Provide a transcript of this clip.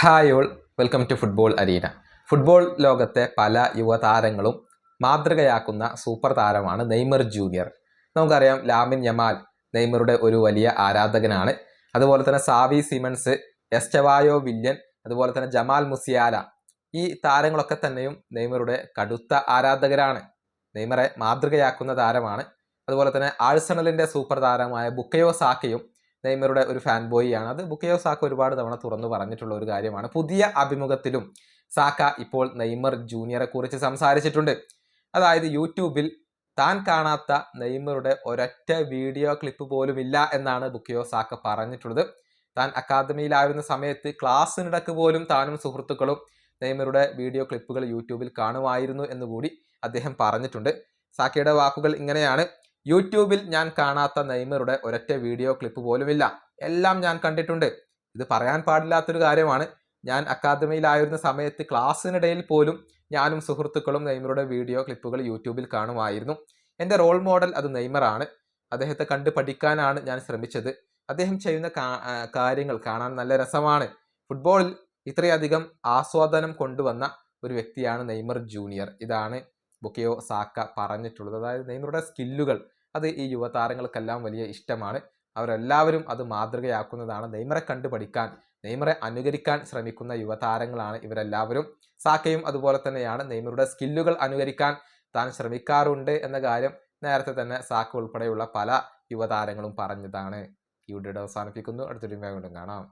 Hi all, welcome to football arena. Football ലോകത്തെ പല യുവതാരങ്ങളും മാതൃകയാക്കുന്ന സൂപ്പർ താരമാണ് നെയ്മർ ജൂനിയർ. നമുക്കറിയാം, ലാമിൻ യമാൽ നെയ്മറുടെ ഒരു വലിയ ആരാധകനാണ്. അതുപോലെ തന്നെ സാവി സിമൺസ്, എസ്റ്റവായോ വില്യൻ, അതുപോലെ തന്നെ ജമാൽ മുസിയാല, ഈ താരങ്ങളൊക്കെ തന്നെയും നെയ്മറുടെ കടുത്ത ആരാധകരാണ്. നെയ്മറെ മാതൃകയാക്കുന്ന താരമാണ്. അതുപോലെ തന്നെ ആഴ്സണലിൻ്റെ സൂപ്പർ താരമായ ബുക്കയോ സാക്കയും നെയ്മറുടെ ഒരു ഫാൻ ബോയിയാണ്. അത് ബുക്കയോ സാക്ക ഒരുപാട് തവണ തുറന്നു പറഞ്ഞിട്ടുള്ള ഒരു കാര്യമാണ്. പുതിയ അഭിമുഖത്തിലും സാക്ക ഇപ്പോൾ നെയ്മർ ജൂനിയറെ കുറിച്ച് സംസാരിച്ചിട്ടുണ്ട്. അതായത് യൂട്യൂബിൽ താൻ കാണാത്ത നെയ്മറുടെ ഒരൊറ്റ വീഡിയോ ക്ലിപ്പ് പോലും ഇല്ല എന്നാണ് ബുക്കയോ സാക്ക പറഞ്ഞിട്ടുള്ളത്. താൻ അക്കാദമിയിലായിരുന്ന സമയത്ത് ക്ലാസ്സിനിടക്ക് പോലും താനും സുഹൃത്തുക്കളും നെയ്മറുടെ വീഡിയോ ക്ലിപ്പുകൾ യൂട്യൂബിൽ കാണുമായിരുന്നു എന്നുകൂടി അദ്ദേഹം പറഞ്ഞിട്ടുണ്ട്. സാക്കയുടെ വാക്കുകൾ ഇങ്ങനെയാണ്: യൂട്യൂബിൽ ഞാൻ കാണാത്ത നെയ്മറുടെ ഒരൊറ്റ വീഡിയോ ക്ലിപ്പ് പോലുമില്ല, എല്ലാം ഞാൻ കണ്ടിട്ടുണ്ട്. ഇത് പറയാൻ പാടില്ലാത്തൊരു കാര്യമാണ്. ഞാൻ അക്കാദമിയിലായിരുന്ന സമയത്ത് ക്ലാസ്സിനിടയിൽ പോലും ഞാനും സുഹൃത്തുക്കളും നെയ്മറുടെ വീഡിയോ ക്ലിപ്പുകൾ യൂട്യൂബിൽ കാണുമായിരുന്നു. എൻ്റെ റോൾ മോഡൽ അത് നെയ്മറാണ്. അദ്ദേഹത്തെ കണ്ട് പഠിക്കാനാണ് ഞാൻ ശ്രമിച്ചത്. അദ്ദേഹം ചെയ്യുന്ന കാര്യങ്ങൾ കാണാൻ നല്ല രസമാണ്. ഫുട്ബോളിൽ ഇത്രയധികം ആസ്വാദനം കൊണ്ടുവന്ന ഒരു വ്യക്തിയാണ് നെയ്മർ ജൂനിയർ. ഇതാണ് ബുക്കയോ സാക്ക പറഞ്ഞിട്ടുള്ളത്. അതായത് നെയ്മറുടെ സ്കില്ലുകൾ അത് ഈ യുവതാരങ്ങൾക്കെല്ലാം വലിയ ഇഷ്ടമാണ്. അവരെല്ലാവരും അത് മാതൃകയാക്കുന്നതാണ്. നെയ്മറെ കണ്ടു പഠിക്കാൻ, നെയ്മറെ അനുകരിക്കാൻ ശ്രമിക്കുന്ന യുവതാരങ്ങളാണ് ഇവരെല്ലാവരും. സാക്കയും അതുപോലെ തന്നെയാണ്. നെയ്മറുടെ സ്കില്ലുകൾ അനുകരിക്കാൻ താൻ ശ്രമിക്കാറുണ്ട് എന്ന കാര്യം നേരത്തെ തന്നെ സാക്ക ഉൾപ്പെടെയുള്ള പല യുവതാരങ്ങളും പറഞ്ഞതാണ്. ഈ വീഡിയോ അവസാനിപ്പിക്കുന്നു. അടുത്തൊരു വീണ്ടും കാണാം.